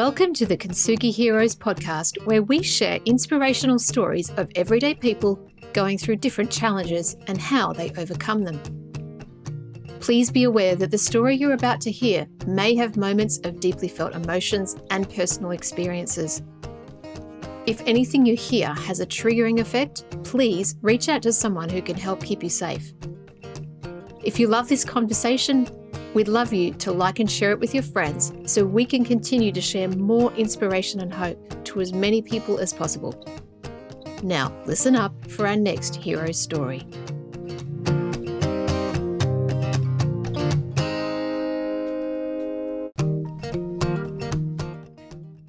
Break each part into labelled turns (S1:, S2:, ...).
S1: Welcome to the Kintsugi Heroes Podcast, where we share inspirational stories of everyday people going through different challenges and how they overcome them. Please be aware that the story you're about to hear may have moments of deeply felt emotions and personal experiences. If anything you hear has a triggering effect, please reach out to someone who can help keep you safe. If you love this conversation, we'd love you to like and share it with your friends so we can continue to share more inspiration and hope to as many people as possible. Now, listen up for our next hero story.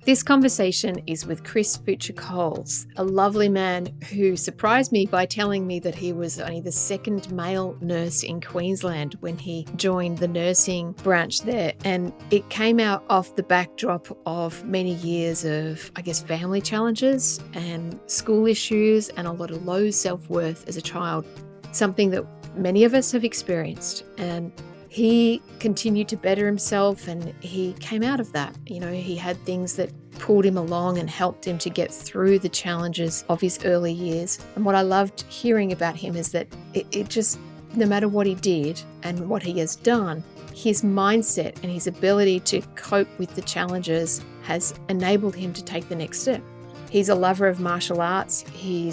S1: This conversation is with Chris Futcher-Coles, a lovely man who surprised me by telling me that he was only the second male nurse in Queensland when he joined the nursing branch there. And it came out off the backdrop of many years of, family challenges and school issues and a lot of low self-worth as a child, something that many of us have experienced. And he continued to better himself and he came out of that. He had things that pulled him along and helped him to get through the challenges of his early years. And what I loved hearing about him is that it just, no matter what he did and what he has done, his mindset and his ability to cope with the challenges has enabled him to take the next step. He's a lover of martial arts. He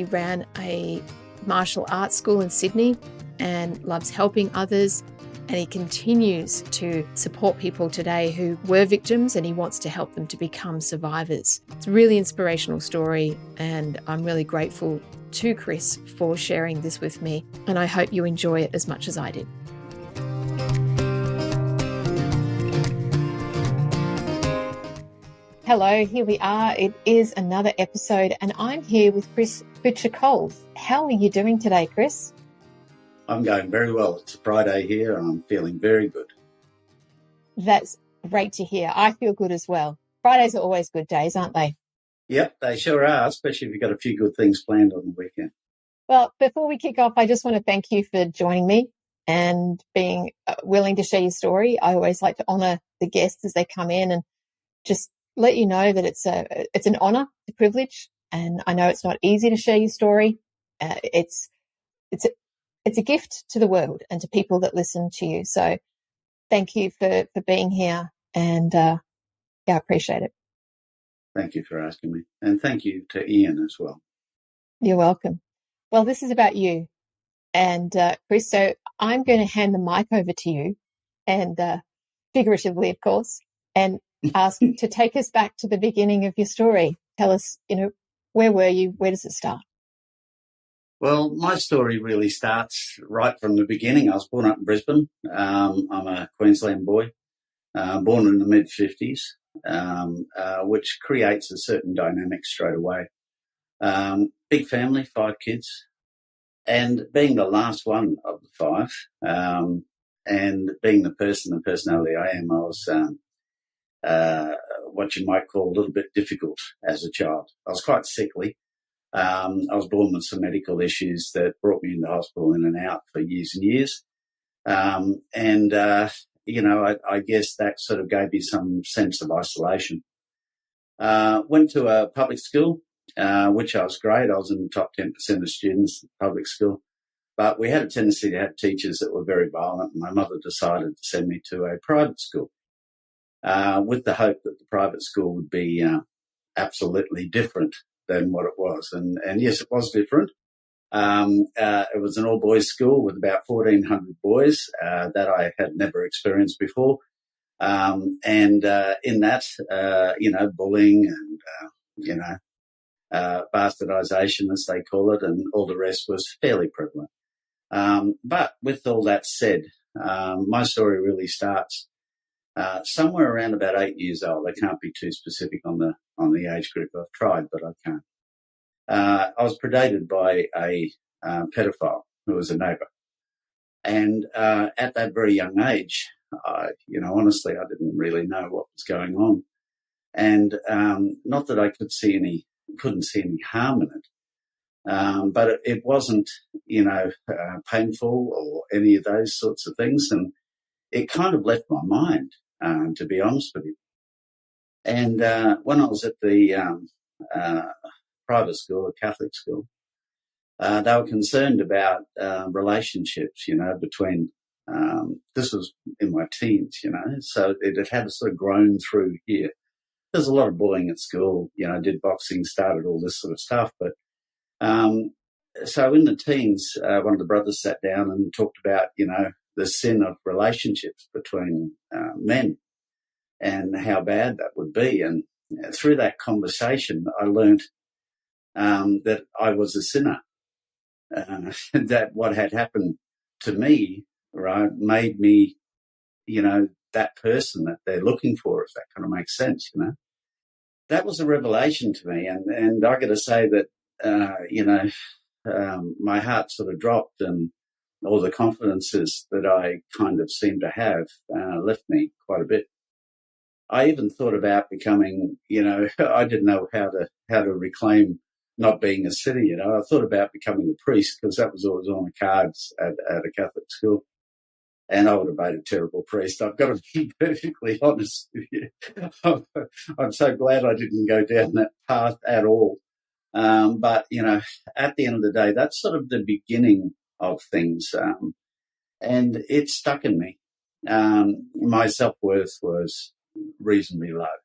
S1: ran a martial arts school in Sydney and loves helping others. And he continues to support people today who were victims and he wants to help them to become survivors. It's a really inspirational story and I'm really grateful to Chris for sharing this with me. And I hope you enjoy it as much as I did. Hello, here we are. It is another episode and I'm here with Chris Futcher-Coles. How are you doing today, Chris?
S2: I'm going very well. It's a Friday here and I'm feeling very good.
S1: That's great to hear. I feel good as well. Fridays are always good days, aren't they?
S2: Yep, they sure are, especially if you've got a few good things planned on the weekend.
S1: Well, before we kick off, I just want to thank you for joining me and being willing to share your story. I always like to honour the guests as they come in and just let you know that it's an honour, a privilege, and I know it's not easy to share your story. It's a gift to the world and to people that listen to you. So thank you for being here and I appreciate it.
S2: Thank you for asking me. And thank you to Ian as well.
S1: You're welcome. Well, this is about you and Chris, so I'm going to hand the mic over to you and figuratively, of course, and ask to take us back to the beginning of your story. Tell us, where were you? Where does it start?
S2: Well, my story really starts right from the beginning. I was born up in Brisbane. I'm a Queensland boy, born in the mid-50s, which creates a certain dynamic straight away. Big family, 5 kids, and being the last one of the 5, and being the personality I am, I was what you might call a little bit difficult as a child. I was quite sickly. I was born with some medical issues that brought me into hospital in and out for years and years. I guess that sort of gave me some sense of isolation. Went to a public school, which I was great. I was in the top 10% of students at public school. But we had a tendency to have teachers that were very violent. And my mother decided to send me to a private school with the hope that the private school would be absolutely different than what it was. And yes, it was different. It was an all-boys school with about 1,400 boys that I had never experienced before. In that, bullying and, bastardization, as they call it, and all the rest was fairly prevalent. But with all that said, my story really starts somewhere around about 8 years old. I can't be too specific on the age group. I've tried, but I can't. I was predated by a pedophile who was a neighbour. And at that very young age, honestly, I didn't really know what was going on. And not that I couldn't see any harm in it. But it wasn't, painful or any of those sorts of things. And it kind of left my mind, to be honest with you. And when I was at the private school, a Catholic school, they were concerned about relationships, between, this was in my teens, so it had sort of grown through here. There's a lot of bullying at school, did boxing, started all this sort of stuff. But so in the teens, one of the brothers sat down and talked about, the sin of relationships between men and how bad that would be. And through that conversation, I learned that I was a sinner. That what had happened to me, right, made me, that person that they're looking for, if that kind of makes sense, That was a revelation to me. And I got to say that, my heart sort of dropped, and all the confidences that I kind of seemed to have left me quite a bit. I even thought about becoming, I didn't know how to reclaim not being a sinner, I thought about becoming a priest, because that was always on the cards at a Catholic school. And I would have made a terrible priest. I've got to be perfectly honest with you. I'm so glad I didn't go down that path at all. But, at the end of the day, that's sort of the beginning of things. And it stuck in me. My self-worth was reasonably low,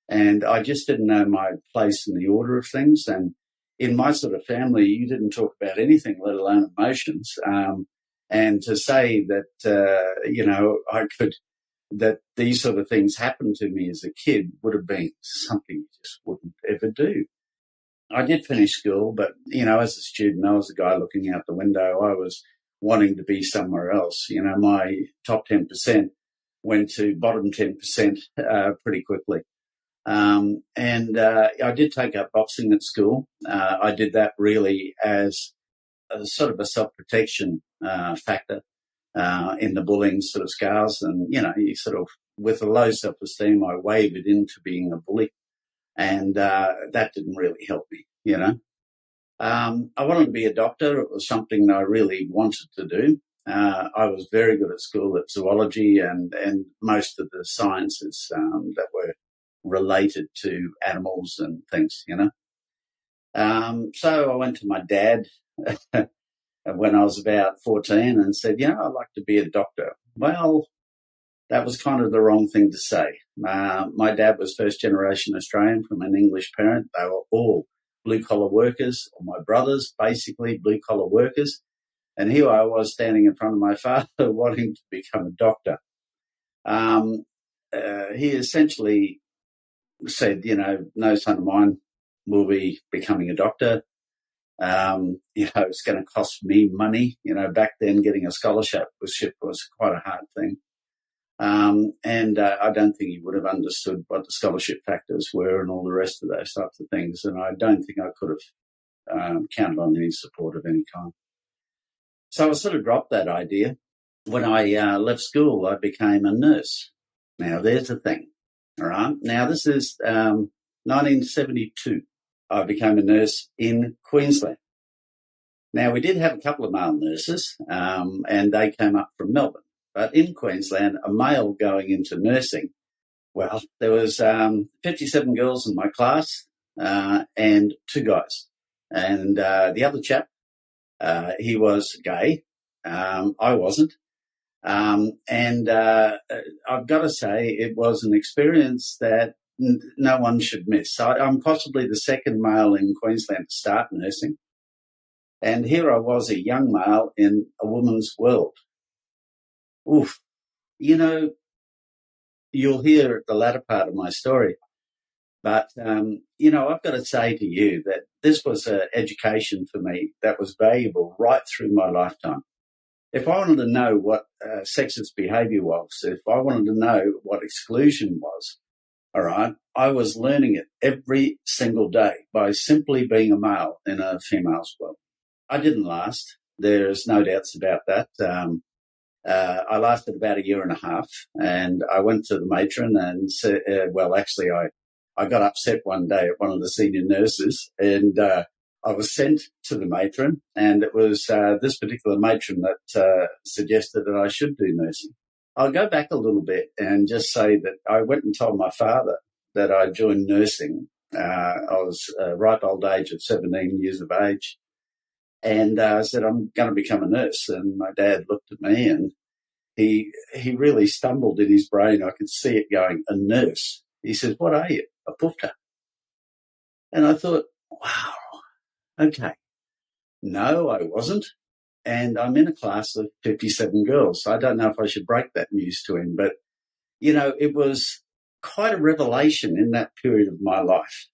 S2: and I just didn't know my place in the order of things. And in my sort of family, you didn't talk about anything, let alone emotions. And to say that, that these sort of things happened to me as a kid would have been something you just wouldn't ever do. I did finish school, but, as a student, I was the guy looking out the window. I was wanting to be somewhere else. My top 10% went to bottom 10% pretty quickly. And I did take up boxing at school. I did that really as a sort of a self-protection factor in the bullying sort of scars. And, you sort of, with a low self-esteem, I wavered into being a bully. And that didn't really help me, I wanted to be a doctor. It was something that I really wanted to do. I was very good at school at zoology and most of the sciences that were related to animals and things, So I went to my dad when I was about 14 and said, I'd like to be a doctor. Well, that was kind of the wrong thing to say. My dad was first generation Australian from an English parent. They were all blue collar workers, or my brothers, basically blue collar workers. And here I was standing in front of my father wanting to become a doctor. He essentially said, no son of mine will be becoming a doctor. It's going to cost me money. Back then getting a scholarship was quite a hard thing. And I don't think he would have understood what the scholarship factors were and all the rest of those types of things. And I don't think I could have counted on any support of any kind. So I sort of dropped that idea. When I left school, I became a nurse. Now, there's the thing, all right? Now, this is 1972. I became a nurse in Queensland. Now, we did have a couple of male nurses, and they came up from Melbourne. But in Queensland, a male going into nursing, well, there was 57 girls in my class and 2 guys. And the other chap, he was gay. I wasn't. And I've got to say it was an experience that no one should miss. I'm possibly the second male in Queensland to start nursing. And here I was, a young male in a woman's world. Oof. You'll hear at the latter part of my story. But, I've got to say to you that this was an education for me that was valuable right through my lifetime. If I wanted to know what sexist behaviour was, if I wanted to know what exclusion was, all right, I was learning it every single day by simply being a male in a female's world. I didn't last. There's no doubts about that. I lasted about a year and a half, and I went to the matron and said, I got upset one day at one of the senior nurses, and I was sent to the matron, and it was this particular matron that suggested that I should do nursing. I'll go back a little bit and just say that I went and told my father that I joined nursing. I was ripe old age of 17 years of age. And I said, I'm going to become a nurse. And my dad looked at me and he really stumbled in his brain. I could see it going, a nurse. He says, what are you? A poofter. And I thought, wow, okay. No, I wasn't. And I'm in a class of 57 girls. I don't know if I should break that news to him, but, it was quite a revelation in that period of my life.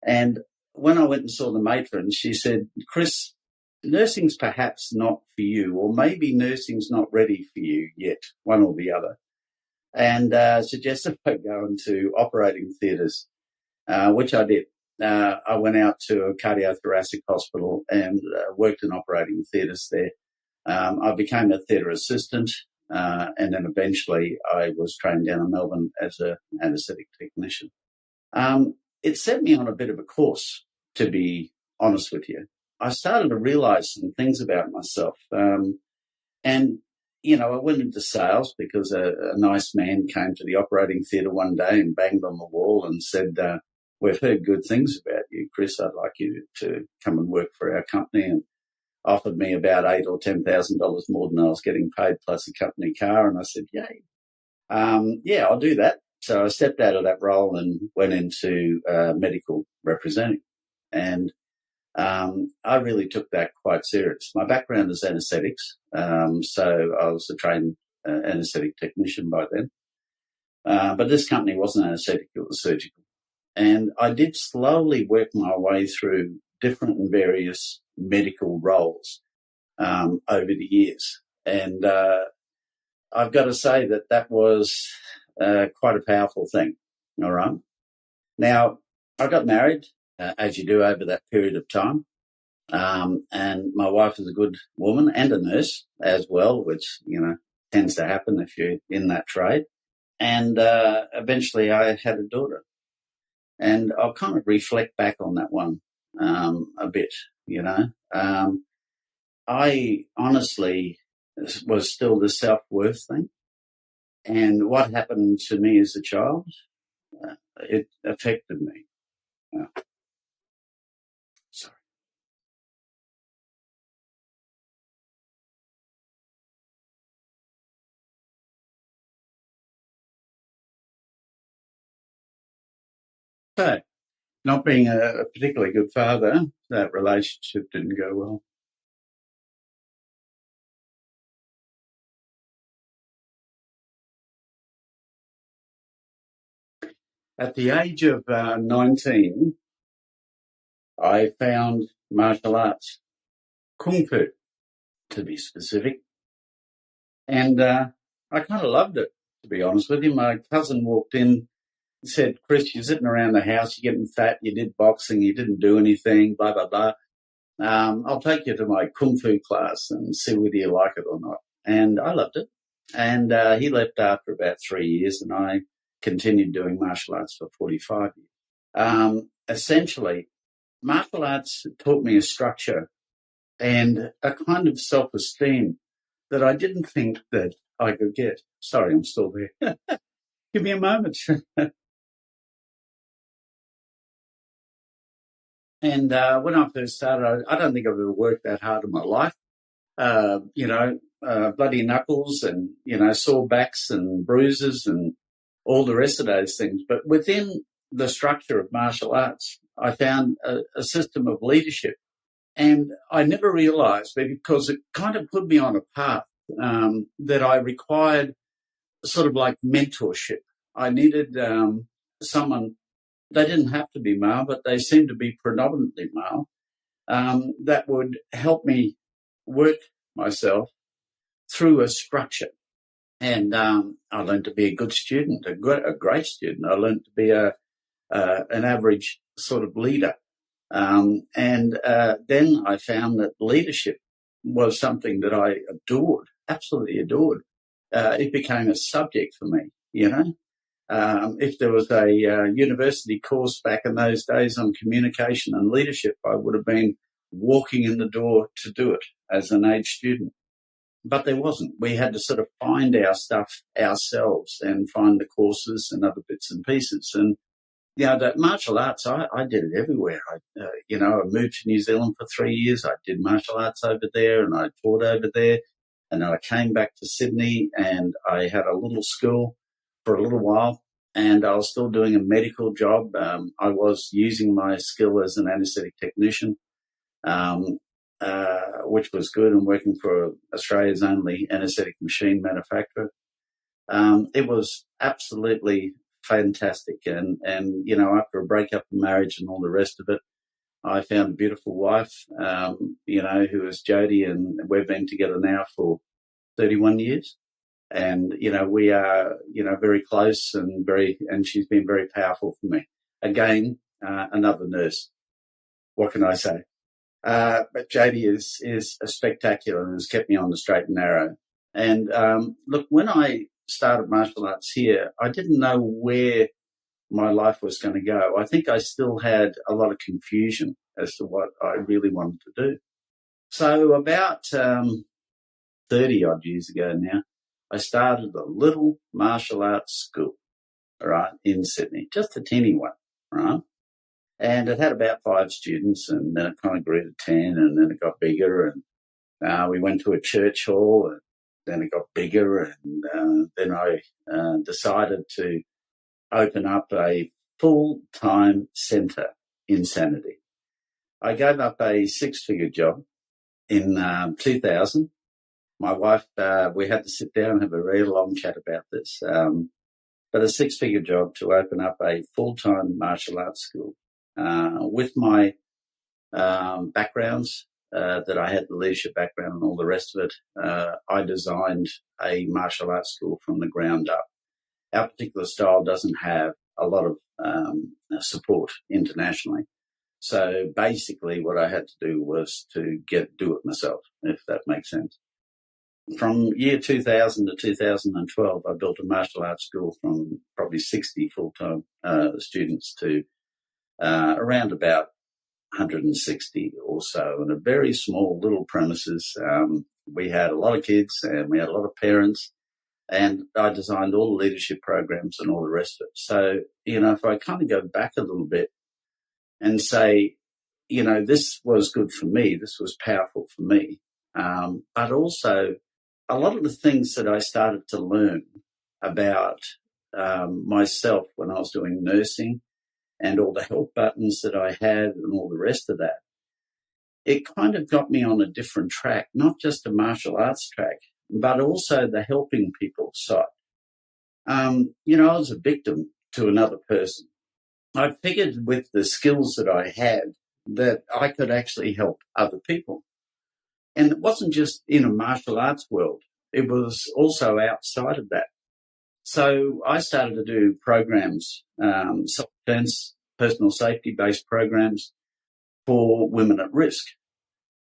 S2: And when I went and saw the matron, she said, Chris, nursing's perhaps not for you, or maybe nursing's not ready for you yet, one or the other. And suggested I go into operating theatres, which I did. I went out to a cardiothoracic hospital and worked in operating theatres there. I became a theatre assistant, and then eventually I was trained down in Melbourne as an anaesthetic technician. It set me on a bit of a course, to be honest with you. I started to realise some things about myself. And, I went into sales because a nice man came to the operating theatre one day and banged on the wall and said, we've heard good things about you, Chris. I'd like you to come and work for our company, and offered me about $8,000 or $10,000 more than I was getting paid, plus a company car. And I said, yay. Yeah, I'll do that. So I stepped out of that role and went into medical representative. And I really took that quite serious. My background is anaesthetics, so I was a trained anaesthetic technician by then. But this company wasn't anaesthetic, it was surgical. And I did slowly work my way through different and various medical roles over the years. And I've got to say that was quite a powerful thing, all right? Now, I got married, as you do over that period of time, and my wife is a good woman and a nurse as well, which, tends to happen if you're in that trade. And eventually I had a daughter. And I'll kind of reflect back on that one a bit, I honestly was still the self-worth thing. And what happened to me as a child, it affected me. Sorry. So, not being a particularly good father, that relationship didn't go well. At the age of 19, I found martial arts, Kung Fu, to be specific. And I kind of loved it, to be honest with you. My cousin walked in and said, Chris, you're sitting around the house, you're getting fat, you did boxing, you didn't do anything, blah, blah, blah. I'll take you to my Kung Fu class and see whether you like it or not. And I loved it. And he left after about 3 years, and I continued doing martial arts for 45 years. Essentially, martial arts taught me a structure and a kind of self-esteem that I didn't think that I could get. Sorry, I'm still there. Give me a moment. And when I first started, I don't think I've ever worked that hard in my life. Bloody knuckles and, sore backs and bruises and all the rest of those things. But within the structure of martial arts, I found a system of leadership. And I never realised, because it kind of put me on a path that I required sort of like mentorship. I needed someone, they didn't have to be male, but they seemed to be predominantly male, that would help me work myself through a structure. And I learned to be a good student, a great student. I learned to be an average sort of leader. And then I found that leadership was something that I adored, absolutely adored. It became a subject for me, If there was a university course back in those days on communication and leadership, I would have been walking in the door to do it as an age student. But there wasn't. We had to sort of find our stuff ourselves and find the courses and other bits and pieces. And, that martial arts, I did it everywhere. I moved to New Zealand for 3 years. I did martial arts over there and I taught over there. And then I came back to Sydney and I had a little school for a little while and I was still doing a medical job. I was using my skill as an anaesthetic technician, which was good, and working for Australia's only anaesthetic machine manufacturer. It was absolutely fantastic. And after a breakup in marriage and all the rest of it, I found a beautiful wife, who is Jodie, and we've been together now for 31 years. And, we are, very close and she's been very powerful for me. Again, another nurse. What can I say? But Jodie is spectacular and has kept me on the straight and narrow. And, look, when I started martial arts here, I didn't know where my life was going to go. I think I still had a lot of confusion as to what I really wanted to do. So about 30 odd years ago now, I started a little martial arts school, right, in Sydney, just a teeny one, right? And it had about 5 students, and then it kind of grew to 10, and then it got bigger, and we went to a church hall, and then it got bigger, and then I decided to open up a full-time centre in Sanity. I gave up a 6-figure job in 2000. My wife, we had to sit down and have a very long chat about this, but a 6-figure job to open up a full-time martial arts school. With my backgrounds, that I had the leadership background and all the rest of it, I designed a martial arts school from the ground up. Our particular style doesn't have a lot of support internationally. So basically what I had to do was to do it myself, if that makes sense. From year 2000 to 2012, I built a martial arts school from probably 60 full-time students to around about 160 or so, in a very small little premises. We had a lot of kids and we had a lot of parents, and I designed all the leadership programs and all the rest of it. So, if I kind of go back a little bit and say, this was good for me, this was powerful for me, but also a lot of the things that I started to learn about myself when I was doing nursing and all the help buttons that I had and all the rest of that, it kind of got me on a different track, not just a martial arts track, but also the helping people side. I was a victim to another person. I figured with the skills that I had that I could actually help other people. And it wasn't just in a martial arts world. It was also outside of that. So I started to do programs, self-defense, personal safety-based programs for women at risk.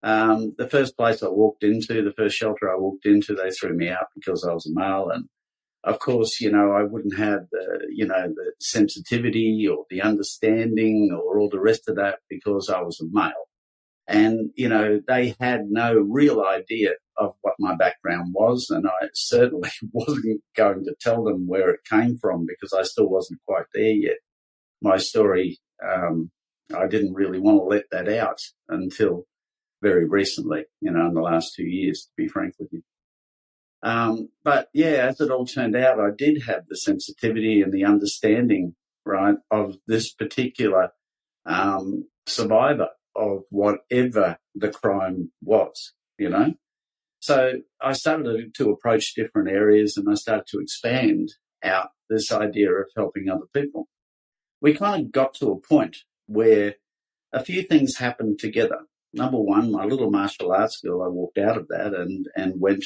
S2: The first place I walked into, the first shelter I walked into, they threw me out because I was a male. And of course, I wouldn't have the sensitivity or the understanding or all the rest of that because I was a male. And, they had no real idea of what my background was. And I certainly wasn't going to tell them where it came from because I still wasn't quite there yet. My story, I didn't really want to let that out until very recently, in the last 2 years, to be frank with you. But yeah, as it all turned out, I did have the sensitivity and the understanding, right, of this particular survivor of whatever the crime was, So I started to approach different areas and I started to expand out this idea of helping other people. We kind of got to a point where a few things happened together. Number one, my little martial arts school, I walked out of that and went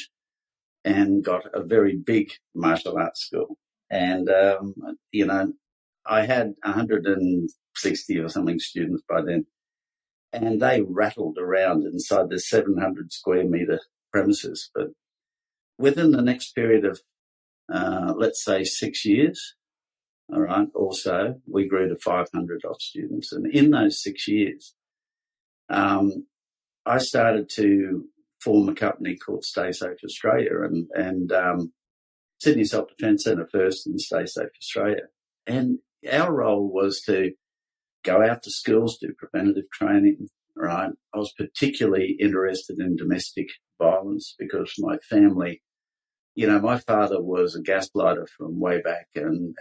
S2: and got a very big martial arts school. And, I had 160 or something students by then, and they rattled around inside the 700 square metre premises. But within the next period of, let's say, 6 years, all right, also, we grew to 500 odd students. And in those 6 years, I started to form a company called Stay Safe Australia and Sydney Self-Defence Centre first and Stay Safe Australia. And our role was to go out to schools, do preventative training, right? I was particularly interested in domestic violence because my family, my father was a gaslighter from way back and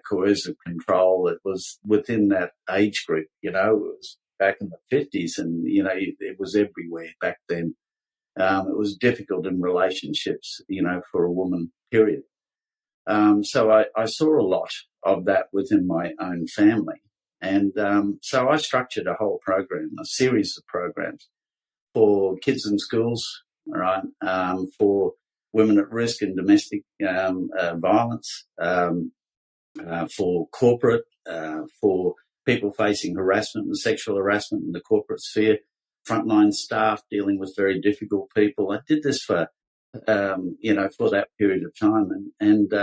S2: coercive control. It was within that age group, it was back in the 50s and, it was everywhere back then. It was difficult in relationships, for a woman, period. So I saw a lot of that within my own family. And so I structured a whole program, a series of programs for kids in schools, all right, for women at risk in domestic violence, for corporate, for people facing harassment and sexual harassment in the corporate sphere, frontline staff dealing with very difficult people. I did this for that period of time. And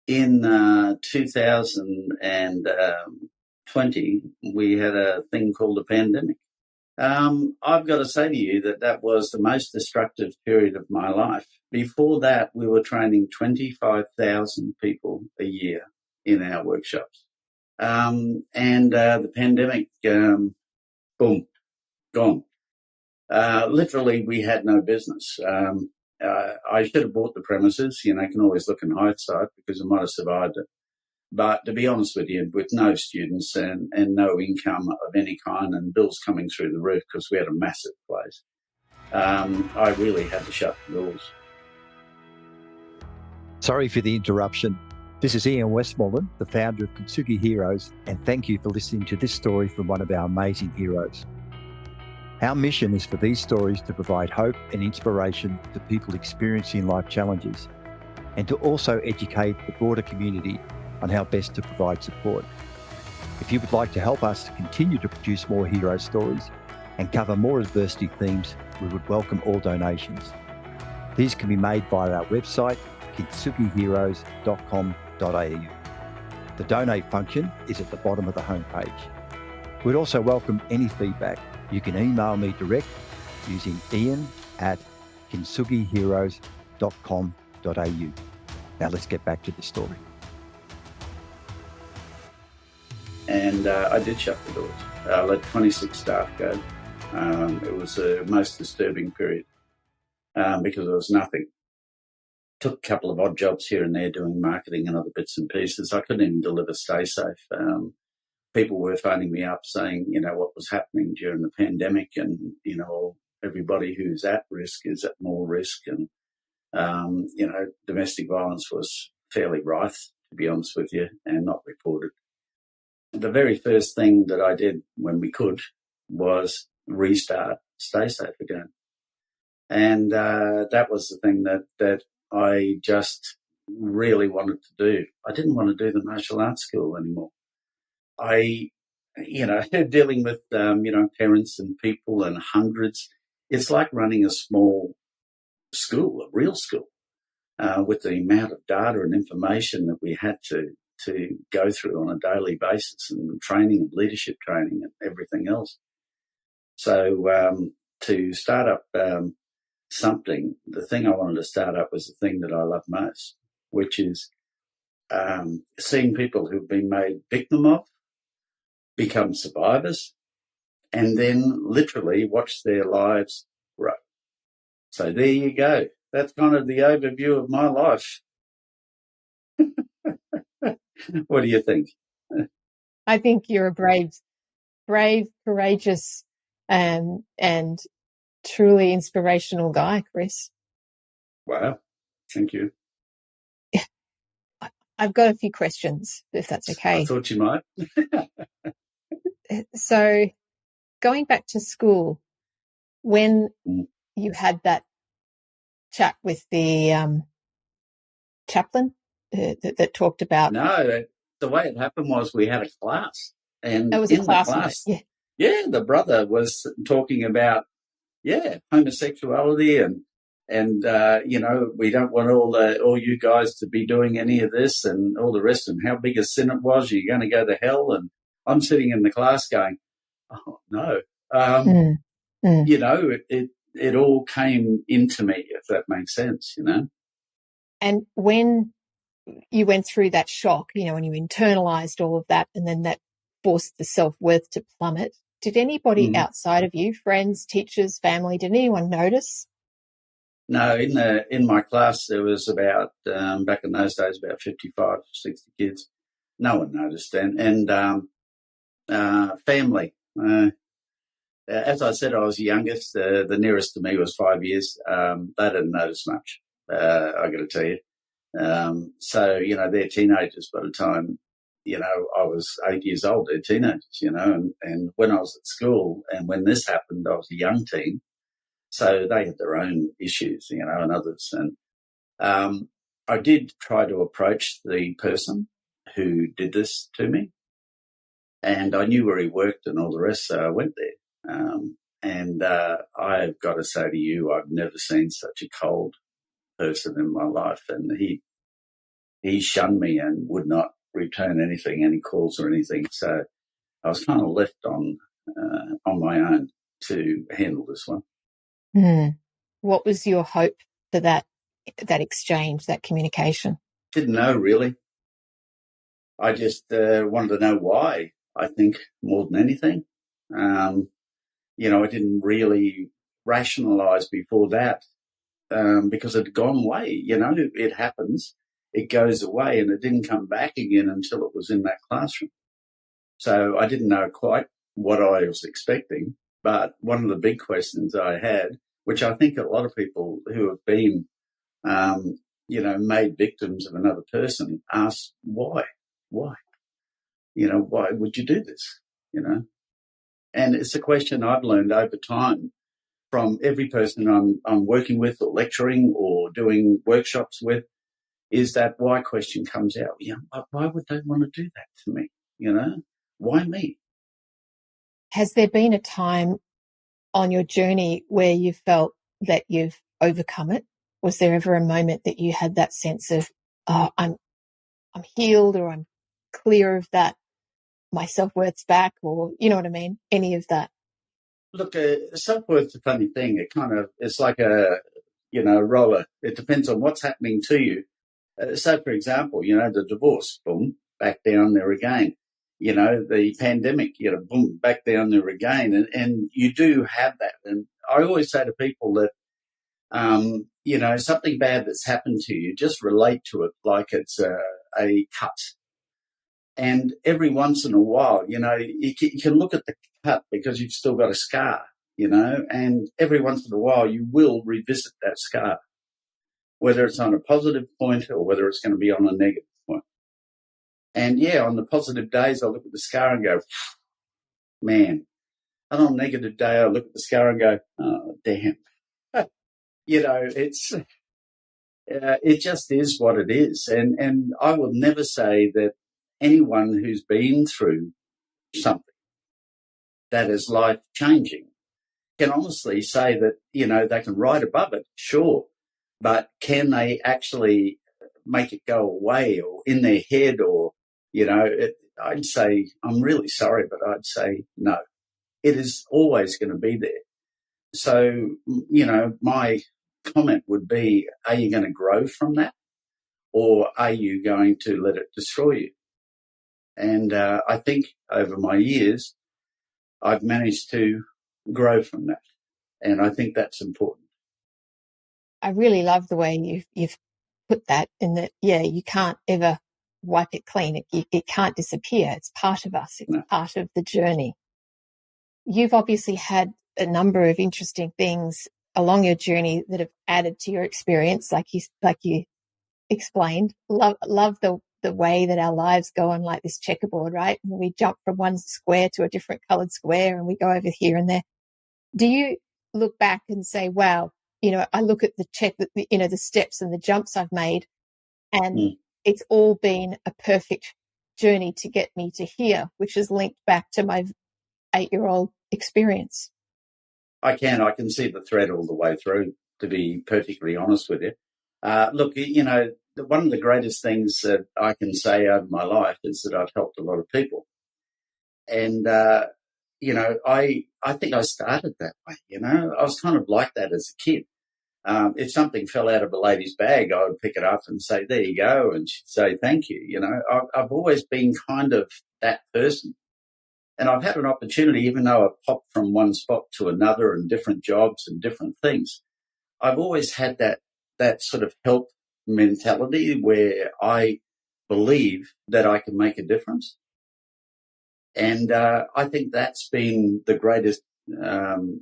S2: in 2020, we had a thing called a pandemic. I've got to say to you that was the most destructive period of my life. Before that, we were training 25,000 people a year in our workshops. And the pandemic, boom, gone. Literally, we had no business. I should have bought the premises. You can always look in hindsight because I might have survived it. But to be honest with you, with no students and no income of any kind and bills coming through the roof because we had a massive place, I really had to shut the doors.
S3: Sorry for the interruption. This is Ian Westmoreland, the founder of Kintsugi Heroes, and thank you for listening to this story from one of our amazing heroes. Our mission is for these stories to provide hope and inspiration to people experiencing life challenges and to also educate the broader community on how best to provide support. If you would like to help us to continue to produce more hero stories and cover more adversity themes, we would welcome all donations. These can be made via our website, kintsugiheroes.com.au. The donate function is at the bottom of the homepage. We'd also welcome any feedback. You can email me direct using ian@kintsugiheroes.com.au. Now let's get back to the story.
S2: And I did shut the doors. I let 26 staff go. It was the most disturbing period because there was nothing. Took a couple of odd jobs here and there doing marketing and other bits and pieces. I couldn't even deliver Stay Safe. People were phoning me up saying, what was happening during the pandemic and, everybody who's at risk is at more risk. And, domestic violence was fairly rife, to be honest with you, and not reported. The very first thing that I did when we could was restart Stay Safe again. And that was the thing that I just really wanted to do. I didn't want to do the martial arts school anymore. Dealing with, parents and people and hundreds, it's like running a small school, a real school, with the amount of data and information that we had to go through on a daily basis and training and leadership training and everything else. So to start up something, the thing I wanted to start up was the thing that I love most, which is seeing people who've been made victim of become survivors and then literally watch their lives grow. So there you go. That's kind of the overview of my life. What do you think?
S1: I think you're a brave, courageous, and truly inspirational guy, Chris.
S2: Wow. Thank you.
S1: I've got a few questions, if that's okay.
S2: I thought you might.
S1: So going back to school, when you had that chat with the chaplain that talked about...
S2: No, the way it happened was we had a class. And
S1: it was
S2: in
S1: a class,
S2: the class,
S1: yeah,
S2: the brother was talking about, homosexuality and we don't want all you guys to be doing any of this and all the rest, and how big a sin it was. You're going to go to hell. And I'm sitting in the class going, oh, no. it all came into me, if that makes sense, you know.
S1: And when you went through that shock, you know, when you internalized all of that and then that forced the self-worth to plummet, did anybody outside of you, friends, teachers, family, did anyone notice?
S2: No, in my class there was about, back in those days, about 55, 60 kids. No one noticed. And family. As I said, I was the youngest. The nearest to me was 5 years. They didn't notice much, I got to tell you. So, you know, they're teenagers by the time, you know, I was 8 years old. They're teenagers, you know, and when I was at school and when this happened, I was a young teen. So they had their own issues, you know, and others. And I did try to approach the person who did this to me. And I knew where he worked and all the rest, so I went there. And I've got to say to you, I've never seen such a cold person in my life. And he shunned me and would not return anything, any calls or anything. So I was kind of left on my own to handle this one.
S1: What was your hope for that exchange, that communication?
S2: Didn't know, really. I just wanted to know why, I think, more than anything. You know, I didn't really rationalise before that because it had gone away. You know, it happens, it goes away, and it didn't come back again until it was in that classroom. So I didn't know quite what I was expecting. But one of the big questions I had, which I think a lot of people who have been, you know, made victims of another person ask why? Why? You know, why would you do this? You know? And it's a question I've learned over time from every person I'm working with or lecturing or doing workshops with, is that why question comes out. You know, why would they want to do that to me? You know? Why me?
S1: Has there been a time on your journey where you felt that you've overcome it? Was there ever a moment that you had that sense of, oh, I'm healed, or I'm clear of that, my self-worth's back, or you know what I mean? Any of that?
S2: Look, self-worth's a funny thing. It's like a, you know, roller. It depends on what's happening to you. So, for example, you know, the divorce, boom, back down there again. You know, the pandemic, you know, boom, back down there again. And you do have that. And I always say to people that, you know, something bad that's happened to you, just relate to it like it's a cut. And every once in a while, you know, you can look at the cut because you've still got a scar, you know, and every once in a while you will revisit that scar, whether it's on a positive point or whether it's going to be on a negative point. And yeah, on the positive days, I look at the scar and go, man. And on a negative day, I look at the scar and go, oh, damn. You know, it just is what it is. And I will never say that anyone who's been through something that is life-changing can honestly say that, you know, they can ride above it, sure, but can they actually make it go away or in their head or, you know, I'd say, I'm really sorry, but I'd say no. It is always going to be there. So, you know, my comment would be, are you going to grow from that or are you going to let it destroy you? And I think over my years, I've managed to grow from that. And I think that's important.
S1: I really love the way you've put that in that, yeah, you can't ever wipe it clean. It can't disappear. It's part of us. It's part of the journey. You've obviously had a number of interesting things along your journey that have added to your experience, like you explained. Love the way that our lives go on like this checkerboard, right? And we jump from one square to a different coloured square and we go over here and there. Do you look back and say, wow, you know, I look at the steps and the jumps I've made and it's all been a perfect journey to get me to here, which is linked back to my 8-year-old experience?
S2: I can see the thread all the way through, to be perfectly honest with you. Look, you know, one of the greatest things that I can say over my life is that I've helped a lot of people. And I think I started that way, I was kind of like that as a kid. If something fell out of a lady's bag, I would pick it up and say, there you go. And she'd say, thank you. I've always been kind of that person. And I've had an opportunity, even though I've popped from one spot to another and different jobs and different things, I've always had that sort of help mentality where I believe that I can make a difference. And I think that's been the greatest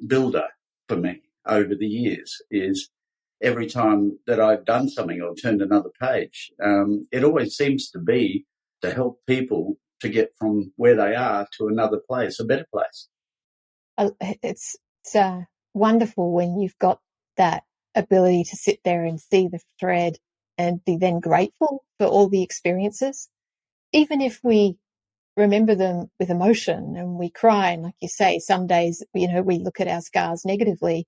S2: builder for me over the years, is every time that I've done something or turned another page, it always seems to be to help people to get from where they are to another place, a better place.
S1: It's wonderful when you've got that ability to sit there and see the thread and be then grateful for all the experiences, even if we remember them with emotion and we cry. And like you say, some days, we look at our scars negatively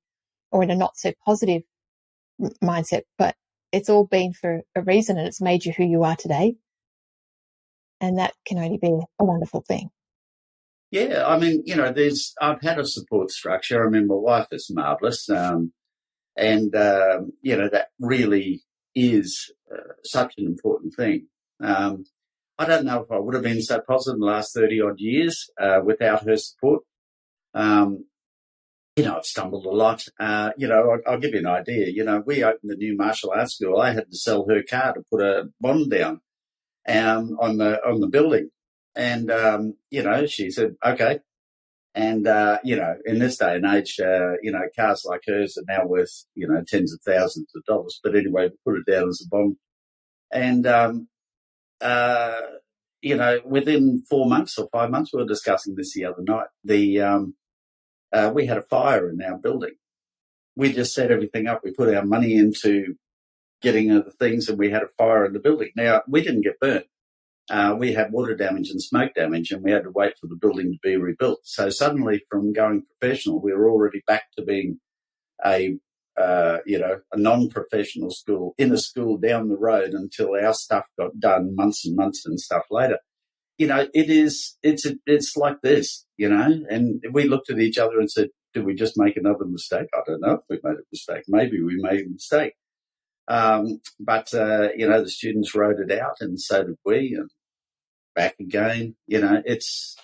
S1: or in a not so positive mindset, but it's all been for a reason and it's made you who you are today. And that can only be a wonderful thing.
S2: Yeah, I mean, I've had a support structure. I mean, my wife is marvellous. That really is such an important thing. I don't know if I would have been so positive in the last 30-odd years without her support. I've stumbled a lot. I'll give you an idea. We opened a new martial arts school. I had to sell her car to put a bond down on the building. And, she said, okay. And, in this day and age, cars like hers are now worth, tens of thousands of dollars. But anyway, we put it down as a bond. And, within 4 months or 5 months, we were discussing this the other night, we had a fire in our building. We just set everything up. We put our money into getting the things and we had a fire in the building. Now, we didn't get burnt. We had water damage and smoke damage, and we had to wait for the building to be rebuilt. So suddenly, from going professional, we were already back to being a non-professional school, in a school down the road until our stuff got done months and months and stuff later. It's like this, and we looked at each other and said, did we just make another mistake? I don't know if we made a mistake. Maybe we made a mistake. But the students wrote it out and so did we, and back again. It's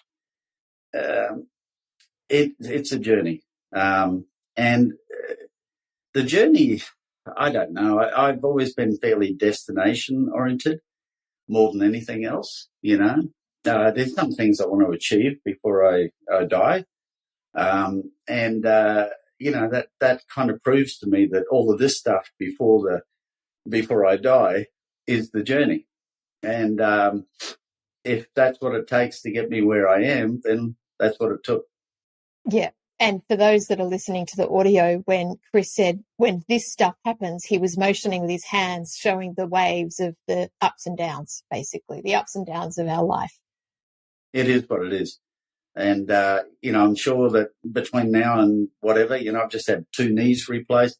S2: a journey. And the journey, I don't know. I've always been fairly destination oriented more than anything else, There's some things I want to achieve before I die. That kind of proves to me that all of this stuff before I die is the journey. And if that's what it takes to get me where I am, then that's what it took.
S1: Yeah. And for those that are listening to the audio, when Chris said, when this stuff happens, he was motioning with his hands, showing the waves of the ups and downs, basically, the ups and downs of our life.
S2: It is what it is. And, I'm sure that between now and whatever, I've just had 2 knees replaced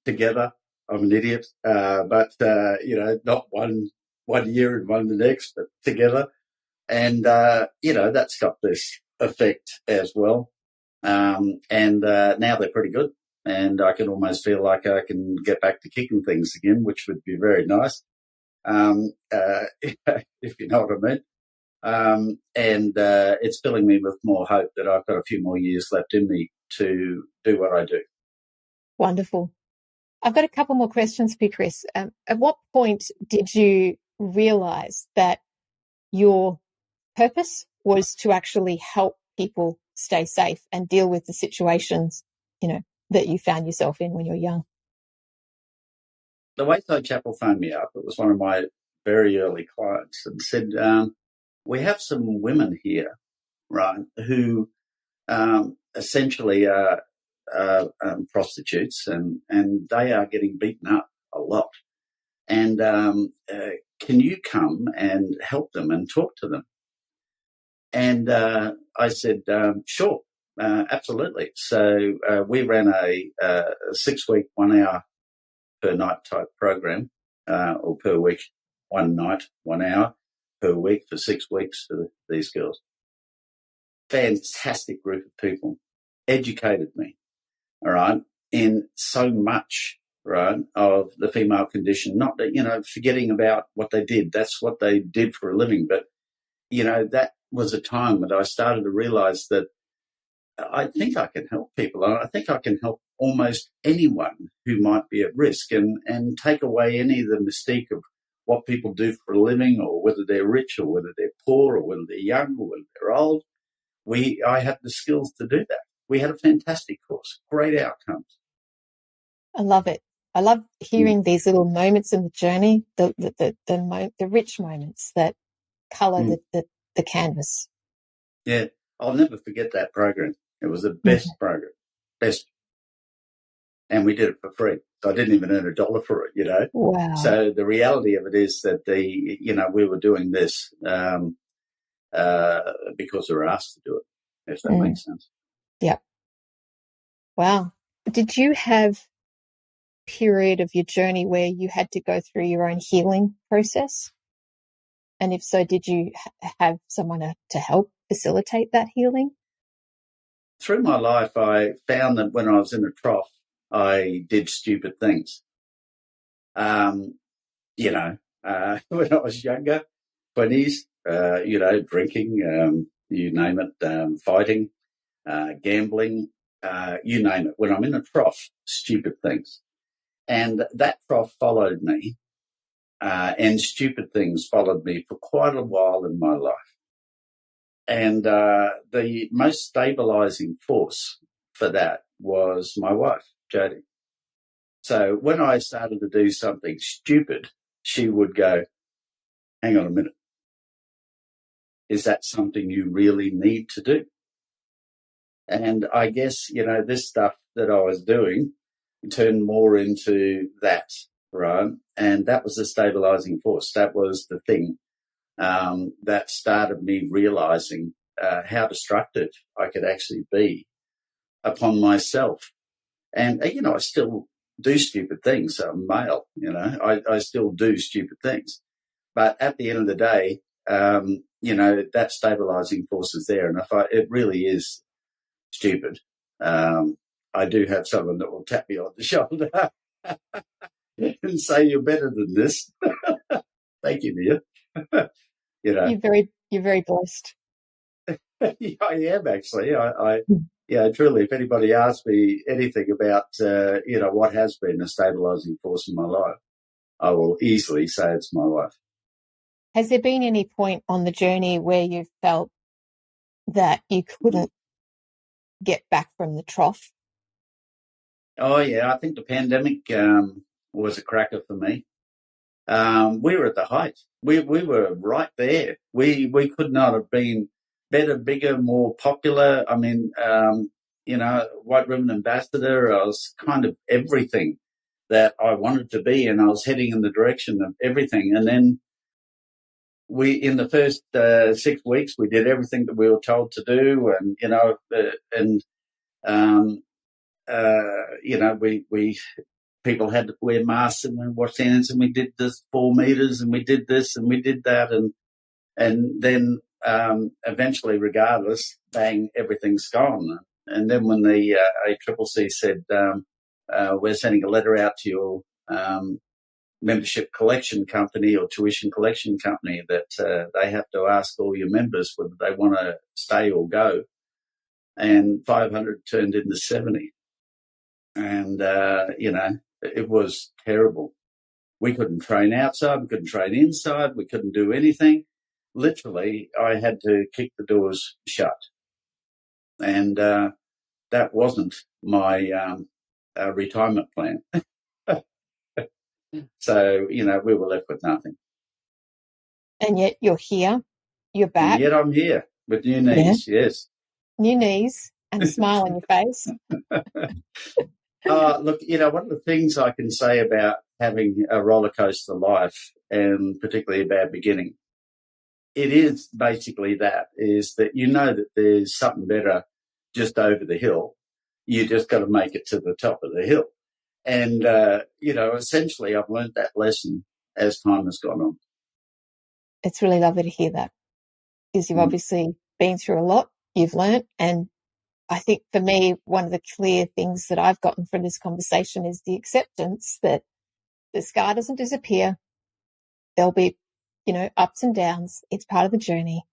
S2: together. I'm an idiot. But not one year and one the next, but together. And, that's got this effect as well. Now they're pretty good. And I can almost feel like I can get back to kicking things again, which would be very nice. If you know what I mean. It's filling me with more hope that I've got a few more years left in me to do what I do.
S1: Wonderful. I've got a couple more questions for you, Chris. At what point did you realise that your purpose was to actually help people stay safe and deal with the situations, that you found yourself in when you were young?
S2: The Wayside Chapel phoned me up. It was one of my very early clients and said, we have some women here, right, who essentially are prostitutes and they are getting beaten up a lot. And can you come and help them and talk to them? And I said, sure, absolutely. So we ran a 6-week, 1 hour per night type program, or per week, 1 night, 1 hour per week for 6 weeks for these girls. fantastic group of people, educated me, all right, in so much, right, of the female condition, not that, forgetting about what they did. That's what they did for a living. But, that was a time that I started to realize that I think I can help people. I think I can help almost anyone who might be at risk and take away any of the mystique of what people do for a living, or whether they're rich or whether they're poor or whether they're young or whether they're old. I had the skills to do that. We had a fantastic course, great outcomes.
S1: I love it. I love hearing these little moments in the journey, the rich moments that colour the canvas.
S2: Yeah, I'll never forget that program. It was the best program, best. And we did it for free. So I didn't even earn $1 for it,
S1: Wow.
S2: So the reality of it is that we were doing this because we were asked to do it, if that makes sense.
S1: Yeah. Wow. Did you have a period of your journey where you had to go through your own healing process? And if so, did you have someone to help facilitate that healing?
S2: Through my life, I found that when I was in a trough, I did stupid things. When I was younger, 20s, drinking, you name it, fighting, gambling, you name it. When I'm in a trough, stupid things. And that trough followed me, and stupid things followed me for quite a while in my life. And the most stabilizing force for that was my wife, Jodie. So when I started to do something stupid, she would go, hang on a minute. Is that something you really need to do? And I guess, this stuff that I was doing turned more into that, right? And that was the stabilizing force. That was the thing that started me realizing how destructive I could actually be upon myself. And, I still do stupid things. I'm male, I still do stupid things. But at the end of the day, that stabilizing force is there. And it really is stupid, I do have someone that will tap me on the shoulder and say, you're better than this. Thank you, Mia.
S1: You're very blessed.
S2: I am actually. I truly, if anybody asks me anything about, what has been a stabilizing force in my life, I will easily say it's my wife.
S1: Has there been any point on the journey where you felt that you couldn't get back from the trough?
S2: Oh, yeah. I think the pandemic was a cracker for me. We were at the height. We were right there. We could not have been better, bigger, more popular. I mean, White Ribbon Ambassador. I was kind of everything that I wanted to be, and I was heading in the direction of everything. And then in the first 6 weeks, we did everything that we were told to do, we people had to wear masks and wash hands, and we did this 4 meters, and we did this and we did that, and then eventually, regardless, bang, everything's gone. And then when the ACCC said, we're sending a letter out to your membership collection company or tuition collection company that they have to ask all your members whether they want to stay or go, and 500 turned into 70. And, it was terrible. We couldn't train outside. We couldn't train inside. We couldn't do anything. Literally, I had to kick the doors shut. And that wasn't my retirement plan. So, we were left with nothing.
S1: And yet you're here. You're back.
S2: And yet I'm here with new knees, yes.
S1: New knees and a smile on your face.
S2: Look, one of the things I can say about having a roller coaster life, and particularly a bad beginning, it is basically that that there's something better just over the hill. You just got to make it to the top of the hill. And, essentially I've learned that lesson as time has gone on.
S1: It's really lovely to hear that, because you've obviously been through a lot, you've learnt. And I think for me, one of the clear things that I've gotten from this conversation is the acceptance that the scar doesn't disappear. There'll be, ups and downs. It's part of the journey.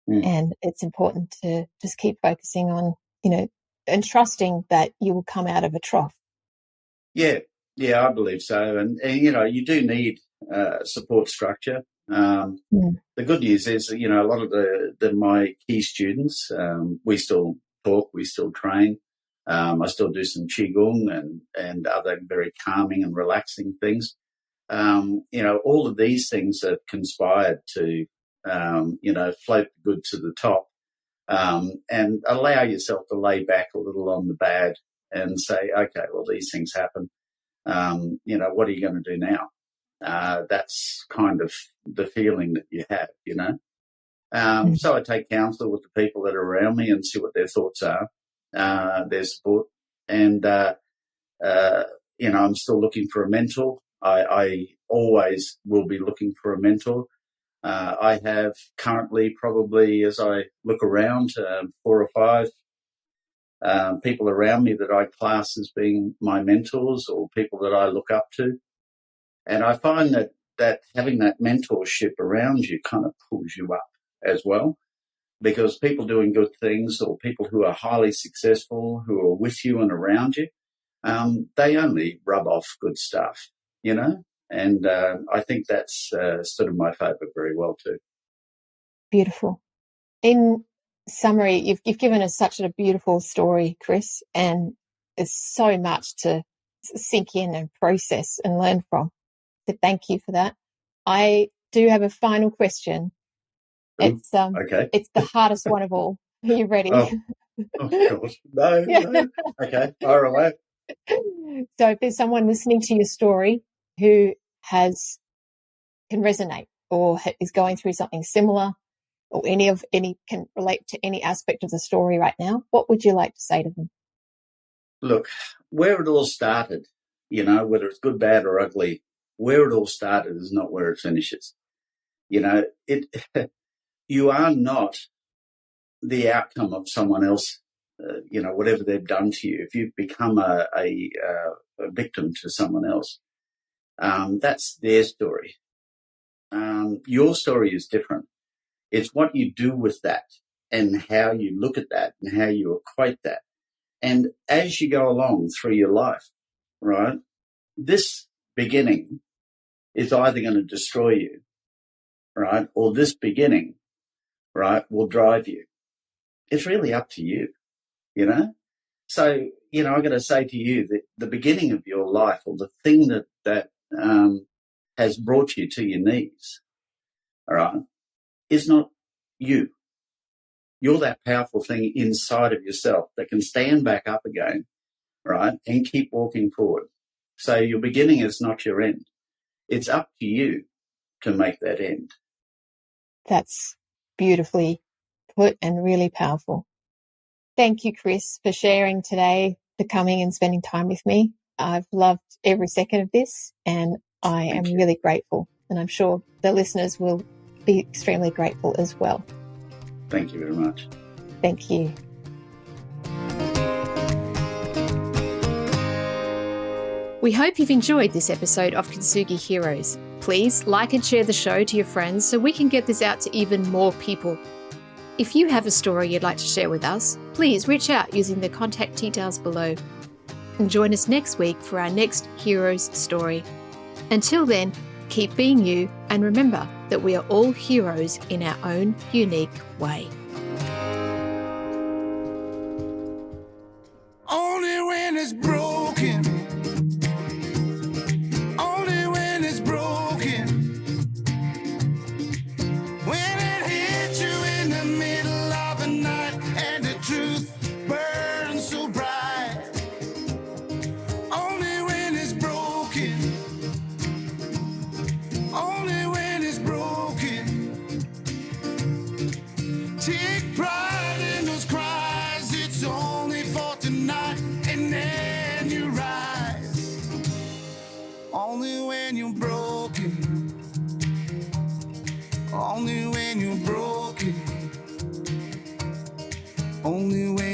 S1: And it's important to just keep focusing on, and trusting that you will come out of a trough.
S2: Yeah, I believe so. And you do need support structure. The good news is, a lot of my key students, we still talk, we still train. I still do some Qigong and other very calming and relaxing things. All of these things have conspired to, float the good to the top, and allow yourself to lay back a little on the bad and say, okay, well, these things happen. What are you going to do now? That's kind of the feeling that you have, So I take counsel with the people that are around me and see what their thoughts are, their support. And, I'm still looking for a mentor. I always will be looking for a mentor. I have currently, probably as I look around, 4 or 5 people around me that I class as being my mentors or people that I look up to. And I find that having that mentorship around you kind of pulls you up as well, because people doing good things or people who are highly successful, who are with you and around you, they only rub off good stuff, and I think that's stood in my favour very well too.
S1: Beautiful. In summary, you've given us such a beautiful story, Chris, and there's so much to sink in and process and learn from. So thank you for that. I do have a final question. It's
S2: okay.
S1: It's the hardest one of all. Are you ready?
S2: Oh gosh. No. Okay, fire away.
S1: So if there's someone listening to your story who can resonate or is going through something similar, or any can relate to any aspect of the story right now, what would you like to say to them?
S2: Look, where it all started, whether it's good, bad or ugly, where it all started is not where it finishes. You are not the outcome of someone else, whatever they've done to you. If you've become a victim to someone else, that's their story. Your story is different. It's what you do with that and how you look at that and how you equate that. And as you go along through your life, right, this beginning is either going to destroy you, right, or this beginning, right, will drive you. It's really up to you, So, I've got to say to you that the beginning of your life, or the thing that has brought you to your knees, all right, is not you. You're that powerful thing inside of yourself that can stand back up again, right, and keep walking forward. So your beginning is not your end. It's up to you to make that end.
S1: That's beautifully put and really powerful. Thank you, Chris, for sharing today, for coming and spending time with me. I've loved every second of this, and I am really grateful. And I'm sure the listeners will be extremely grateful as well.
S2: Thank you very much.
S1: Thank you. We hope you've enjoyed this episode of Kintsugi Heroes. Please like and share the show to your friends so we can get this out to even more people. If you have a story you'd like to share with us, please reach out using the contact details below. And join us next week for our next hero's story. Until then, keep being you, and remember that we are all heroes in our own unique way.
S4: Only when it's broken. Only when it's broken. When it hits you in the middle of the night and the truth burns so bright. Only when it's broken. Only when it's broken. Take pride in those cries. It's only for tonight, and then you rise. Only when you're broken. Only when you're broken. Only when